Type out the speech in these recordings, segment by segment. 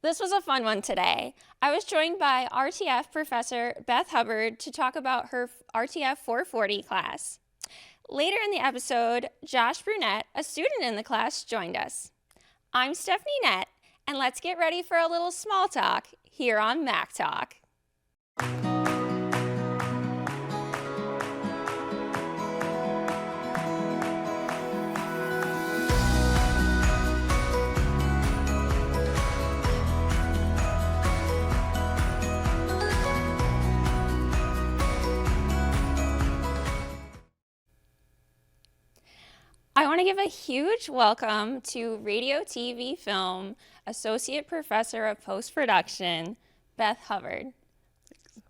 This was a fun one today. I was joined by RTF professor Beth Hubbard to talk about her RTF 440 class. Later in the episode, Josh Brunette, a student in the class, joined us. I'm Stephanie Nett, and let's get ready for a little small talk here on Mac Talk. I want to give a huge welcome to Radio, TV, Film Associate Professor of Post-Production, Beth Hubbard.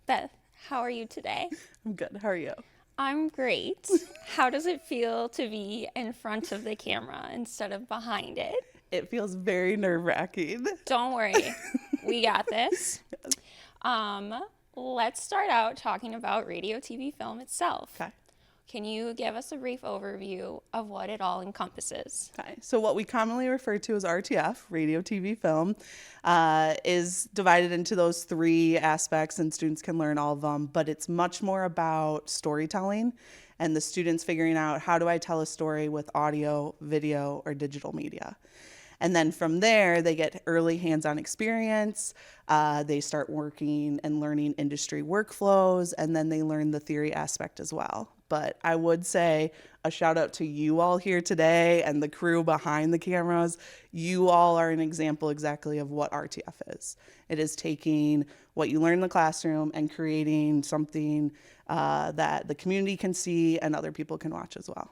Beth, how are you today? I'm good. How are you? I'm great. How does it feel to be in front of the camera instead of behind it? It feels very nerve-wracking. Don't worry. We got this. Yes. Let's start out talking about radio, TV, film itself. Okay. Can you give us a brief overview of what it all encompasses? Okay. So what we commonly refer to as RTF, radio, TV, film, is divided into those three aspects, and students can learn all of them, but it's much more about storytelling and the students figuring out, how do I tell a story with audio, video, or digital media? And then from there, they get early hands-on experience. They start working and learning industry workflows, and then they learn the theory aspect as well. But I would say a shout out to you all here today and the crew behind the cameras. You all are an example exactly of what RTF is. It is taking what you learn in the classroom and creating something that the community can see and other people can watch as well.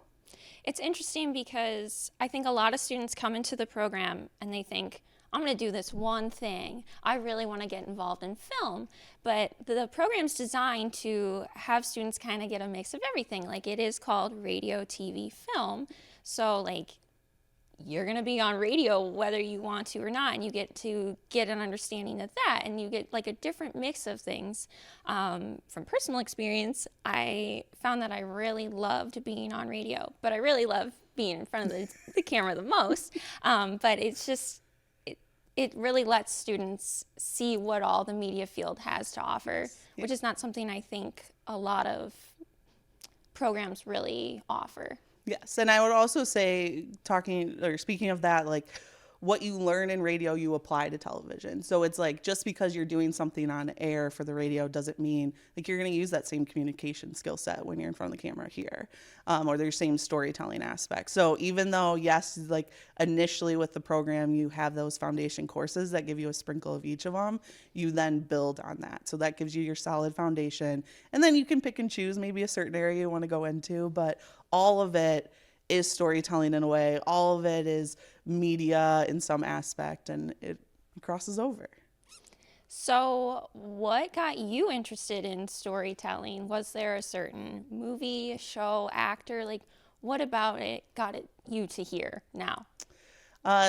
It's interesting because I think a lot of students come into the program and they think, I'm going to do this one thing. I really want to get involved in film. But the program's designed to have students kind of get a mix of everything. Like, it is called radio, TV, film. So like, you're going to be on radio whether you want to or not, and you get to get an understanding of that, and you get like a different mix of things. From personal experience, I found that I really loved being on radio, but I really love being in front of the camera the most. But it's just, it really lets students see what all the media field has to offer, Yeah. which is not something I think a lot of programs really offer. Yes, and I would also say, speaking of that, like, what you learn in radio, you apply to television. So it's like, just because you're doing something on air for the radio doesn't mean like you're going to use that same communication skill set when you're in front of the camera here, or their same storytelling aspect. So even though, yes, like initially with the program, you have those foundation courses that give you a sprinkle of each of them, you then build on that. So that gives you your solid foundation. And then you can pick and choose maybe a certain area you want to go into, but all of it is storytelling in a way. All of it is media in some aspect, and it crosses over. So what got you interested in storytelling? Was there a certain movie, show, actor? Like, what about it got you to here now?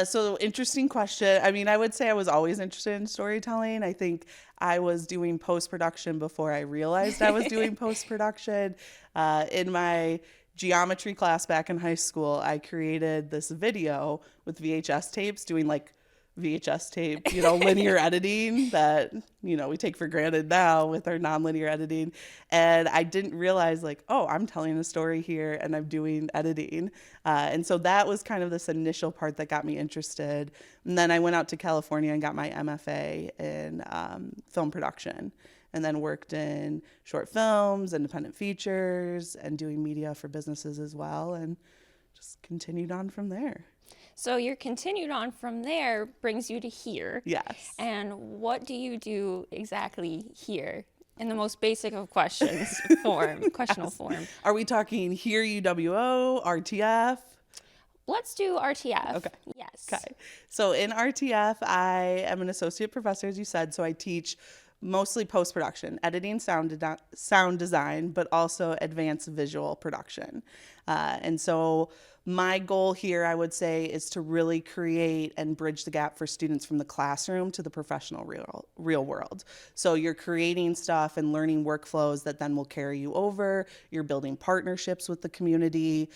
So interesting question. I mean, I would say I was always interested in storytelling. I think I was doing post-production before I realized I was doing post-production. In my geometry class back in high school, I created this video with VHS tapes, doing like VHS tape, linear editing that, we take for granted now with our nonlinear editing. And I didn't realize like, oh, I'm telling a story here and I'm doing editing. And so that was kind of this initial part that got me interested. And then I went out to California and got my MFA in film production, and then worked in short films, independent features, and doing media for businesses as well, and just continued on from there. So your continued on from there brings you to here. Yes. And what do you do exactly here? In the most basic of questions questional form. Are we talking here, UWO, RTF? Let's do RTF. Okay. Yes. Okay. So in RTF, I am an associate professor, as you said, so I teach mostly post-production, editing, sound design, but also advanced visual production. And so my goal here, I would say, is to really create and bridge the gap for students from the classroom to the professional real world. So you're creating stuff and learning workflows that then will carry you over. You're building partnerships with the community.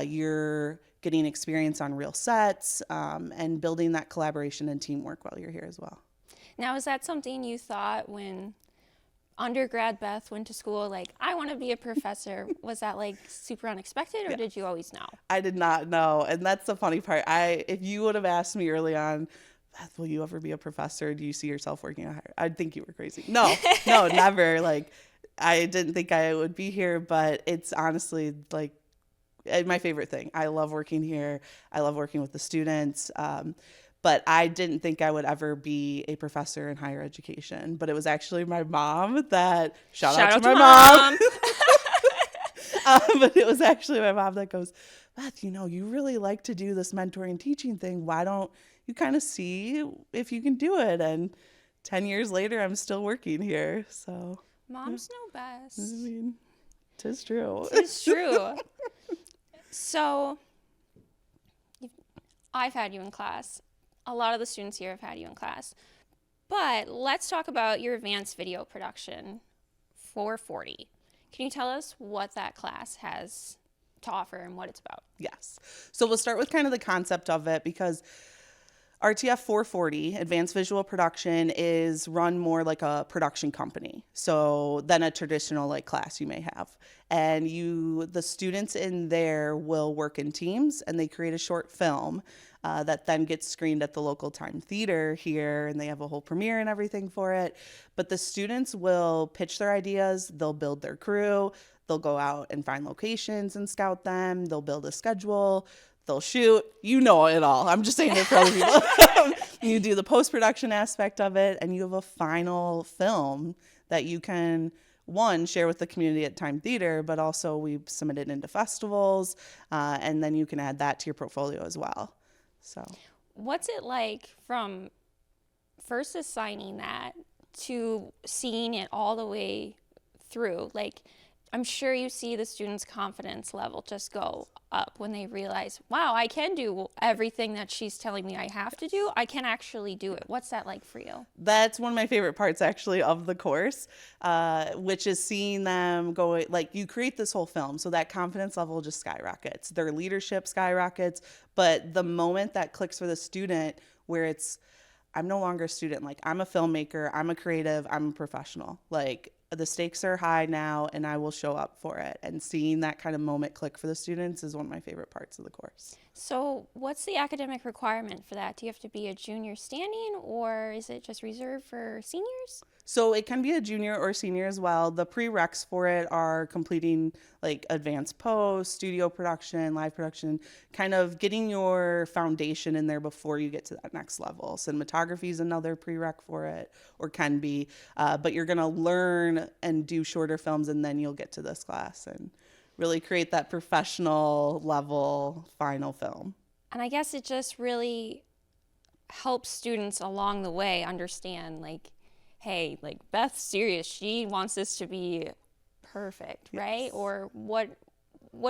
You're getting experience on real sets, and building that collaboration and teamwork while you're here as well. Now, is that something you thought when undergrad Beth went to school, like, I want to be a professor? Was that like super unexpected, or did you always know? I did not know. And that's the funny part. If you would have asked me early on, Beth, will you ever be a professor? Do you see yourself working at higher? I'd think you were crazy. No, no, never. Like, I didn't think I would be here, but it's honestly like my favorite thing. I love working here. I love working with the students. But I didn't think I would ever be a professor in higher education. But it was actually my mom that, shout out to my mom. But it was actually my mom that goes, Beth, you really like to do this mentoring teaching thing. Why don't you kind of see if you can do it? And 10 years later, I'm still working here. So Moms know best. I mean, 'tis true. It's true. So I've had you in class. A lot of the students here have had you in class. But let's talk about your advanced video production 440. Can you tell us what that class has to offer and what it's about? Yes. So we'll start with kind of the concept of it, because RTF 440, Advanced Visual Production, is run more like a production company, so than a traditional like class you may have. And the students in there will work in teams, and they create a short film that then gets screened at the local time theater here, and they have a whole premiere and everything for it. But the students will pitch their ideas, they'll build their crew, they'll go out and find locations and scout them, they'll build a schedule, they'll shoot, it all. I'm just saying it for other people. You do the post-production aspect of it, and you have a final film that you can, one, share with the community at Time Theater, but also we submit it into festivals, and then you can add that to your portfolio as well. So, what's it like from first assigning that to seeing it all the way through? Like, I'm sure you see the students' confidence level just go up when they realize, wow, I can do everything that she's telling me I have to do. I can actually do it. What's that like for you? That's one of my favorite parts, actually, of the course, which is seeing them go, like, you create this whole film, so that confidence level just skyrockets. Their leadership skyrockets, but the moment that clicks for the student where it's, I'm no longer a student, like, I'm a filmmaker, I'm a creative, I'm a professional, like, the stakes are high now, and I will show up for it. And seeing that kind of moment click for the students is one of my favorite parts of the course. So what's the academic requirement for that? Do you have to be a junior standing, or is it just reserved for seniors? So it can be a junior or senior as well. The prereqs for it are completing like advanced post, studio production, live production, kind of getting your foundation in there before you get to that next level. Cinematography is another prereq for it, or can be, but you're going to learn and do shorter films, and then you'll get to this class and really create that professional level final film. And I guess it just really helps students along the way understand, like, hey, like, Beth's serious. She wants this to be perfect, right? Yes. Or what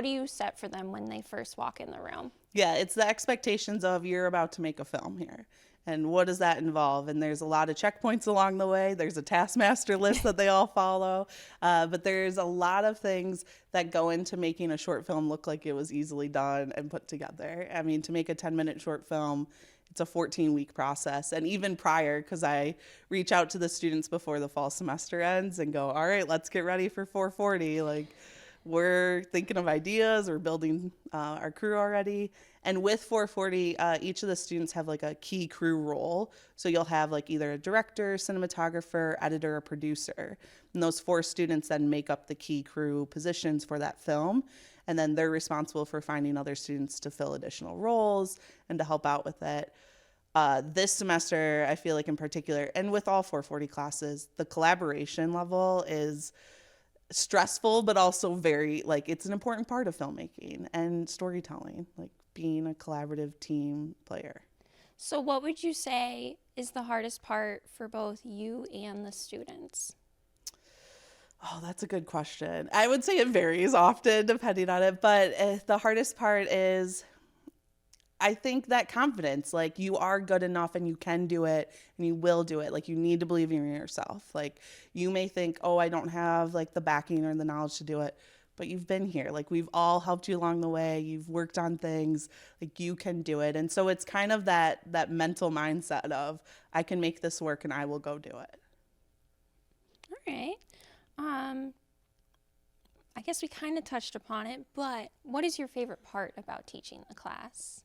do you set for them when they first walk in the room? Yeah, it's the expectations of, you're about to make a film here. And what does that involve? And there's a lot of checkpoints along the way. There's a taskmaster list that they all follow. But there's a lot of things that go into making a short film look like it was easily done and put together. I mean, to make a 10-minute short film, it's a 14-week process. And even prior, because I reach out to the students before the fall semester ends and go, all right, let's get ready for 440. Like, we're thinking of ideas, we're building our crew already. And with 440, each of the students have like a key crew role. So you'll have like either a director, cinematographer, editor, or producer. And those 4 students then make up the key crew positions for that film. And then they're responsible for finding other students to fill additional roles and to help out with it. This semester, I feel like in particular, and with all 440 classes, the collaboration level is stressful, but also very, like, it's an important part of filmmaking and storytelling, like being a collaborative team player. So what would you say is the hardest part for both you and the students? Oh, that's a good question. I would say it varies often depending on it, but the hardest part is, I think, that confidence, like, you are good enough and you can do it and you will do it. Like, you need to believe in yourself. Like, you may think, oh, I don't have like the backing or the knowledge to do it, but you've been here. Like, we've all helped you along the way. You've worked on things. Like, you can do it. And so it's kind of that mental mindset of, I can make this work and I will go do it. All right. I guess we kind of touched upon it, but what is your favorite part about teaching the class?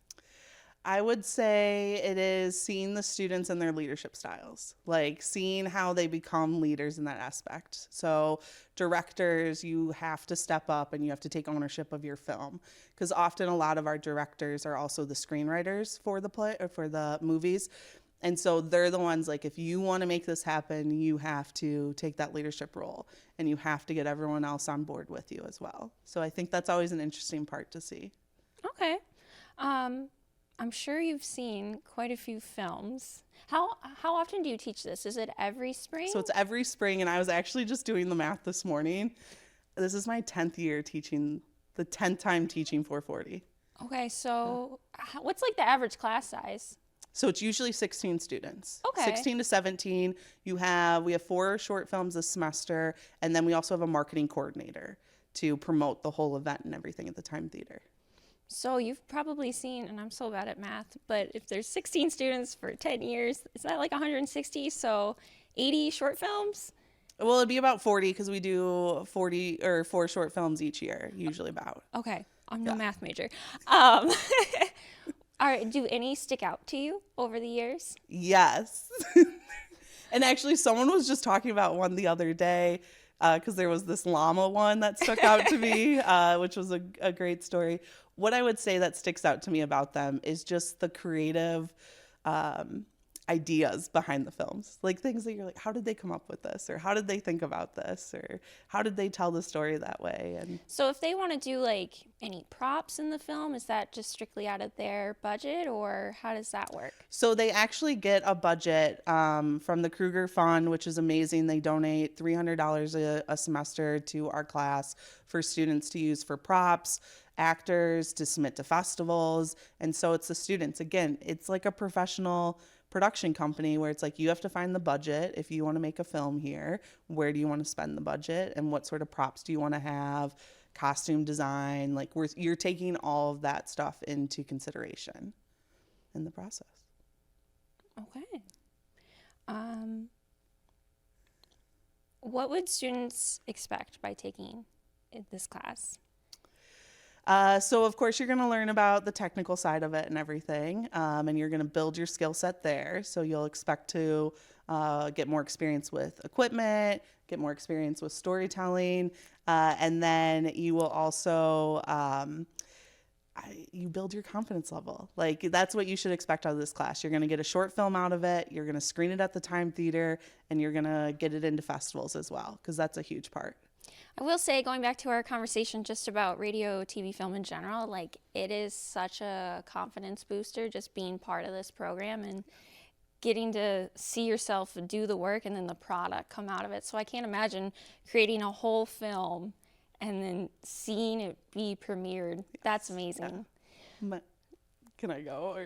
I would say it is seeing the students and their leadership styles, like seeing how they become leaders in that aspect. So directors, you have to step up and you have to take ownership of your film, because often a lot of our directors are also the screenwriters for the play or for the movies. And so they're the ones, like, if you want to make this happen, you have to take that leadership role and you have to get everyone else on board with you as well. So I think that's always an interesting part to see. Okay. I'm sure you've seen quite a few films. How often do you teach this? Is it every spring? So it's every spring, and I was actually just doing the math this morning. This is my 10th year teaching, the 10th time teaching 440. Okay, so what's like the average class size? So it's usually 16 students. Okay. 16 to 17. We have 4 short films this semester, and then we also have a marketing coordinator to promote the whole event and everything at the Time Theater. So you've probably seen, and I'm so bad at math, but if there's 16 students for 10 years, is that like 160? So 80 short films? Well, it'd be about 40 because we do 40 or 4 short films each year, usually about. Okay, I'm no math major. All right, do any stick out to you over the years? Yes. And actually, someone was just talking about one the other day, because there was this llama one that stuck out to me, which was a great story. What I would say that sticks out to me about them is just the creative ideas behind the films. Like, things that you're like, how did they come up with this? Or how did they think about this? Or how did they tell the story that way? And so if they want to do like any props in the film, is that just strictly out of their budget, or how does that work? so they actually get a budget from the Kruger Fund, which is amazing. They donate $300 a semester to our class for students to use for props, actors, to submit to festivals. And so it's the students. Again, it's like a professional production company where it's like, you have to find the budget. If you want to make a film here, where do you want to spend the budget, and what sort of props do you want to have, costume design, like you're taking all of that stuff into consideration in the process. Okay. What would students expect by taking this class? So of course you're going to learn about the technical side of it and everything, and you're going to build your skill set there. So you'll expect to get more experience with equipment, get more experience with storytelling, and then you will also you build your confidence level. Like, that's what you should expect out of this class. You're going to get a short film out of it. You're going to screen it at the Time Theater, and you're going to get it into festivals as well, because that's a huge part. I will say, going back to our conversation just about radio, TV, film in general, like, it is such a confidence booster just being part of this program and getting to see yourself do the work and then the product come out of it. So I can't imagine creating a whole film and then seeing it be premiered. That's amazing. Yeah. Can I go?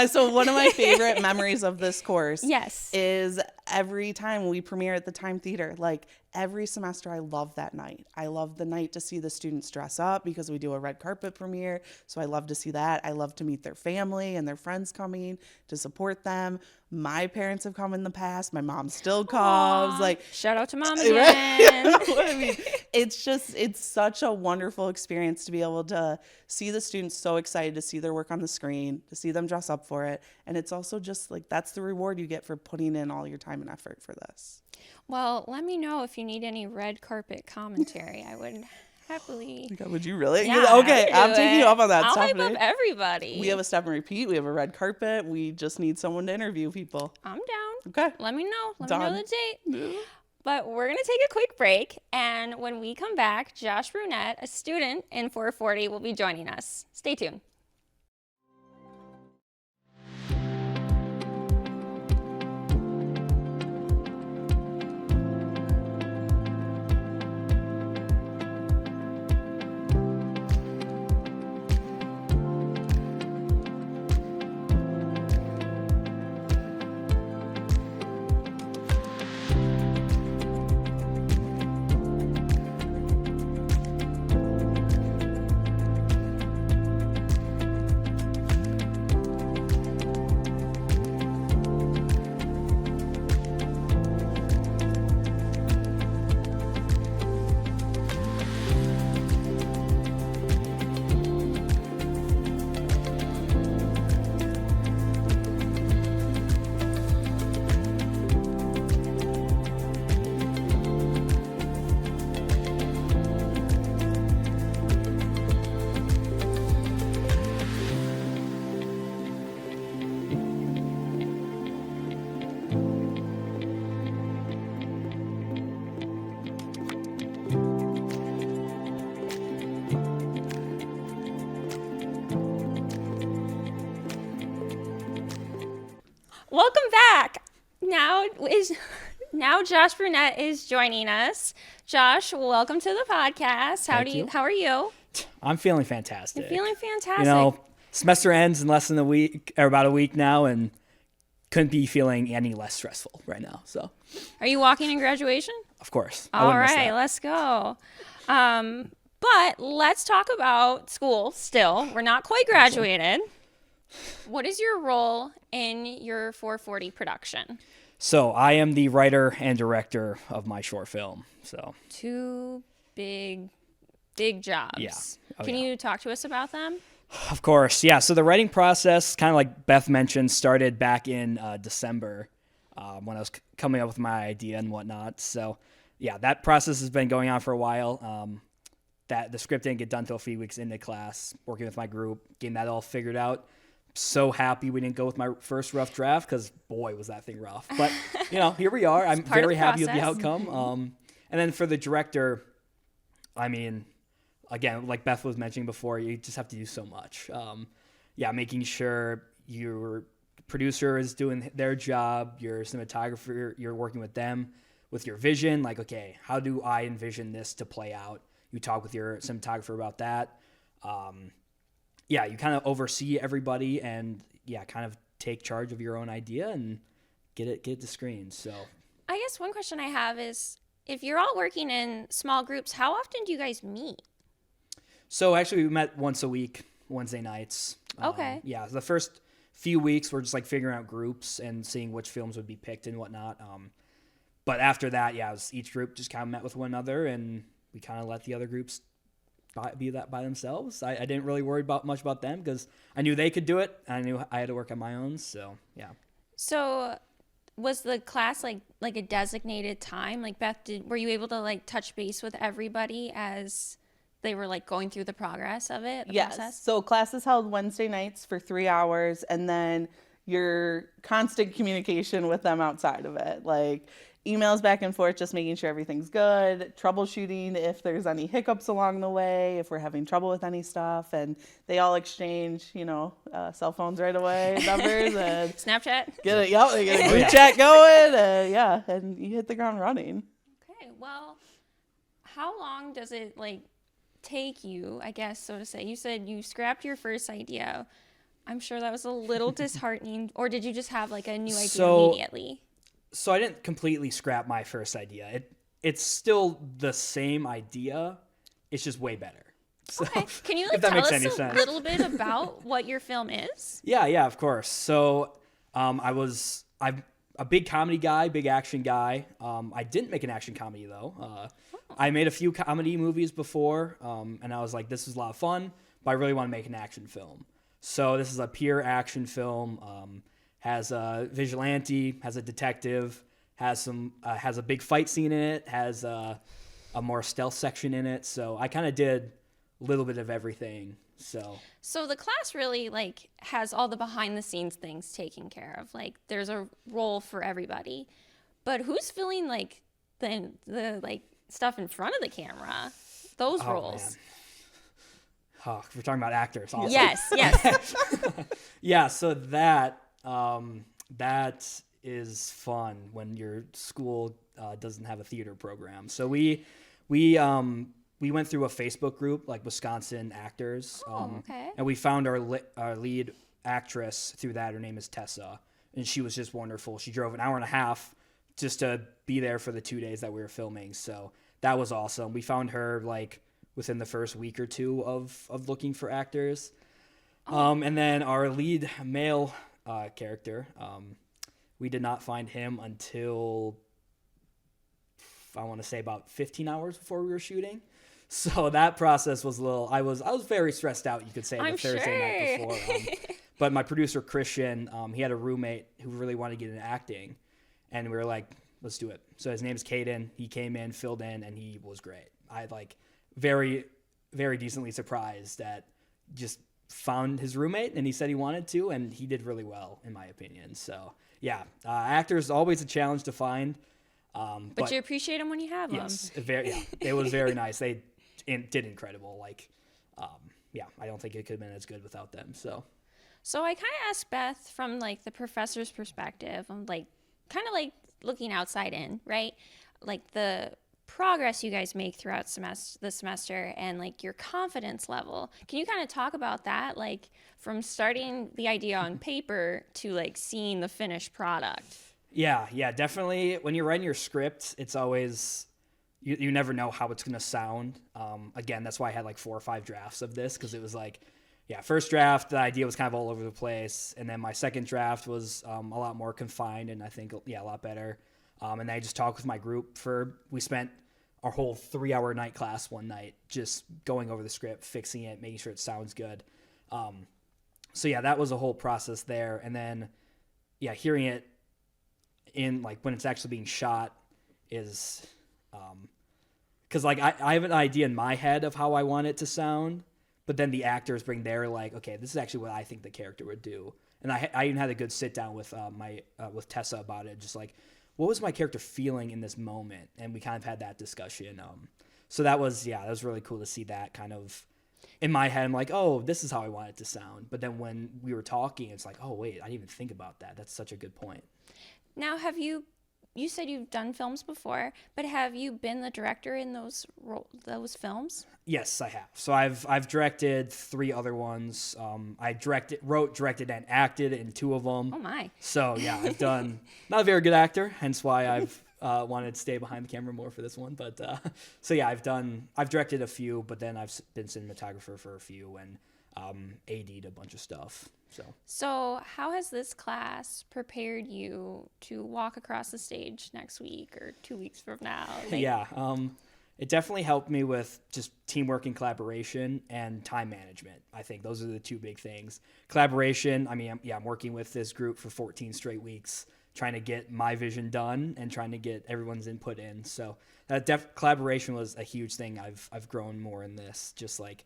So one of my favorite memories of this course is every time we premiere at the Time Theater. Like, every semester, I love that night. I love the night to see the students dress up because we do a red carpet premiere. So I love to see that. I love to meet their family and their friends coming to support them. My parents have come in the past. My mom still comes. Aww. Like, shout out to mom again. I mean, it's such a wonderful experience to be able to see the students so excited to see their work on the screen, to see them dress up for it. And it's also just like, that's the reward you get for putting in all your time and effort for this. Well, let me know if you need any red carpet commentary. I would happily. Would you really? Yeah, okay, I'm taking you up on that, I'll Stephanie. hype up everybody. We have a step and repeat. We have a red carpet. We just need someone to interview people. I'm down. Okay. Let me know. Let me Done. know the date. But we're going to take a quick break. And when we come back, Josh Brunette, a student in 440, will be joining us. Stay tuned. welcome back. Now Josh Brunette is joining us. Josh, welcome to the podcast. How are you? I'm feeling fantastic. You're feeling fantastic. You know, semester ends in less than a week, or about a week now, and couldn't be feeling any less stressful right now. So, are you walking in graduation? of course. All right, let's go. But let's talk about school still. We're not quite graduated. What is your role in your 440 production? So I am the writer and director of my short film. So Two big jobs. Yeah. Can you talk to us about them? of course, yeah. So the writing process, kind of like Beth mentioned, started back in December when I was coming up with my idea and whatnot. So yeah, that process has been going on for a while. That the script didn't get done until a few weeks into class, working with my group, getting that all figured out. So happy we didn't go with my first rough draft because boy was that thing rough. But here we are. I'm very happy with the outcome. And then for the director, I mean, again, like Beth was mentioning before, you just have to do so much. Making sure your producer is doing their job, your cinematographer, you're working with them with your vision. Like, okay, how do I envision this to play out? You talk with your cinematographer about that. You kind of oversee everybody and kind of take charge of your own idea and get it to screen. So I guess one question I have is, if you're all working in small groups, how often do you guys meet? So actually we met once a week, Wednesday nights. Okay. The first few weeks we're just like figuring out groups and seeing which films would be picked and whatnot. But after that, each group just kind of met with one another and we kind of let the other groups be that by themselves. I didn't really worry much about them because I knew they could do it. And I knew I had to work on my own. So, yeah. So was the class like a designated time? Like Beth, were you able to like touch base with everybody as they were like going through the progress of it? Yes. Process? So class is held Wednesday nights for 3 hours, and then your constant communication with them outside of it. Like emails back and forth, just making sure everything's good, troubleshooting if there's any hiccups along the way, if we're having trouble with any stuff, and they all exchange, cell phones right away, numbers, and Snapchat. They get a group chat going, and you hit the ground running. Okay, well, how long does it take you, I guess, so to say? You said you scrapped your first idea. I'm sure that was a little disheartening, or did you just have like a new idea immediately? So I didn't completely scrap my first idea. It's still the same idea. It's just way better. So, okay. Can you if that tell makes us any a sense. little bit about what your film is? Yeah, of course. So I'm a big comedy guy, big action guy. I didn't make an action comedy though. I made a few comedy movies before, and I was like, this is a lot of fun, but I really want to make an action film. So this is a pure action film. Has a vigilante, has a detective, has a big fight scene in it, has a more stealth section in it. So I kind of did a little bit of everything. So the class really has all the behind the scenes things taken care of. Like there's a role for everybody, but who's filling the stuff in front of the camera? Those roles. Man. Oh, we're talking about actors. Awesome. Yes. Yeah. So that is fun when your school doesn't have a theater program. So we went through a Facebook group like Wisconsin actors. Okay. And we found our lead actress through that. Her name is Tessa, and she was just wonderful. She drove an hour and a half just to be there for the 2 days that we were filming. So that was awesome. We found her within the first week or two of looking for actors. And then our lead male character, we did not find him until I want to say about 15 hours before we were shooting. So that process was I was very stressed out, you could say, the Thursday night before. But my producer, Christian, he had a roommate who really wanted to get into acting. And we were like, let's do it. So his name is Caden. He came in, filled in, and he was great. I very, very decently surprised that just found his roommate, and he said he wanted to, and he did really well, in my opinion. So, actors always a challenge to find. But you appreciate them when you have them. Yes, it was very nice. They did incredible. I don't think it could have been as good without them. So So I kind of asked Beth from like the professor's perspective, like kind of like looking outside in, right? Like the progress you guys make throughout the semester and like your confidence level. Can you kind of talk about that, like from starting the idea on paper to like seeing the finished product? Yeah, definitely. When you're writing your script, it's always you never know how it's gonna sound. Again, that's why I had like 4 or 5 drafts of this, because it was like, yeah, first draft, the idea was kind of all over the place, and then my second draft was a lot more confined, and I think a lot better. And then I just talked with my group we spent our whole 3-hour night class one night just going over the script, fixing it, making sure it sounds good. So yeah, that was a whole process there, and then hearing it in like when it's actually being shot is because like I have an idea in my head of how I want it to sound, but then the actors bring their like, okay, this is actually what I think the character would do. And I even had a good sit down with with Tessa about it, just like, what was my character feeling in this moment, and we kind of had that discussion. So that was really cool to see that kind of in my head. I'm like, oh, this is how I want it to sound. But then when we were talking, it's like, oh wait, I didn't even think about that. That's such a good point. Now, you said you've done films before, but have you been the director in those films? Yes, I have. So I've directed 3 other ones. I wrote, directed, and acted in 2 of them. Oh my! So yeah, I've done not a very good actor, hence why I've wanted to stay behind the camera more for this one. But so yeah, I've directed a few, but then I've been cinematographer for a few and AD'd a bunch of stuff. So how has this class prepared you to walk across the stage next week or 2 weeks from now? It definitely helped me with just teamwork and collaboration and time management. I think those are the 2 big things. Collaboration, I mean, I'm working with this group for 14 straight weeks, trying to get my vision done and trying to get everyone's input in. So that collaboration was a huge thing. I've grown more in this. Just like,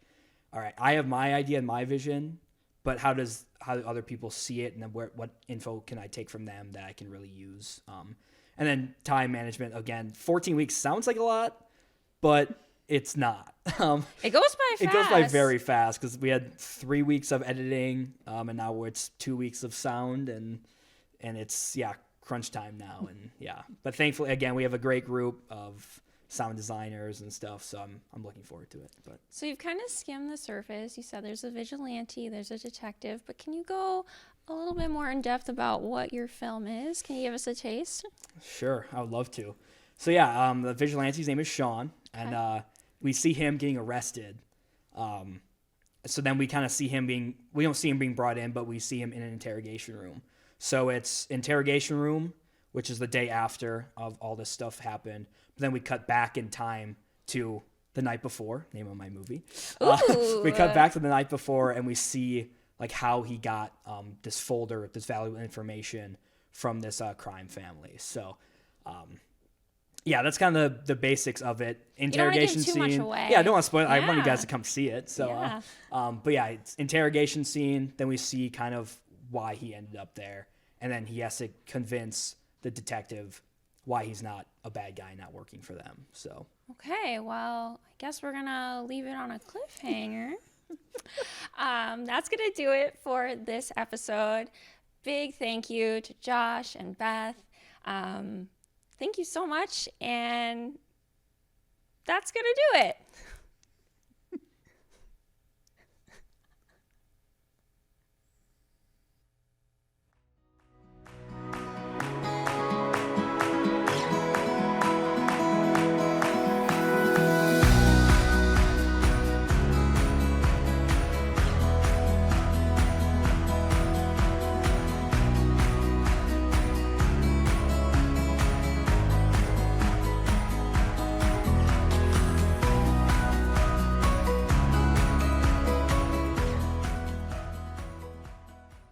all right, I have my idea and my vision, but how do other people see it, and then what info can I take from them that I can really use? And then time management, again, 14 weeks sounds like a lot, but it's not. It goes by fast. It goes by very fast because we had 3 weeks of editing, and now it's 2 weeks of sound, and it's crunch time now, and But thankfully, again, we have a great group of sound designers and stuff, so I'm looking forward to it. But so you've kind of skimmed the surface. You said there's a vigilante, there's a detective, but can you go a little bit more in depth about what your film is? Can you give us a taste? Sure, I would love to. So the vigilante's name is Sean, and we see him getting arrested. So then we kind of see we don't see him being brought in, but we see him in an interrogation room. So it's interrogation room, which is the day after of all this stuff happened. But then we cut back in time to the night before, name of my movie. We cut back to the night before, and we see like how he got this folder, this valuable information from this crime family. So, that's kind of the basics of it. Interrogation you don't want to give too scene. much away. Yeah, I don't want to spoil it. I want you Yeah. guys to come see it. So, it's interrogation scene. Then we see kind of why he ended up there, and then he has to convince the detective why he's not a bad guy, not working for them. So Okay, well, I guess we're gonna leave it on a cliffhanger. That's gonna do it for this episode. Big thank you to Josh and Beth. Thank you so much, and that's gonna do it.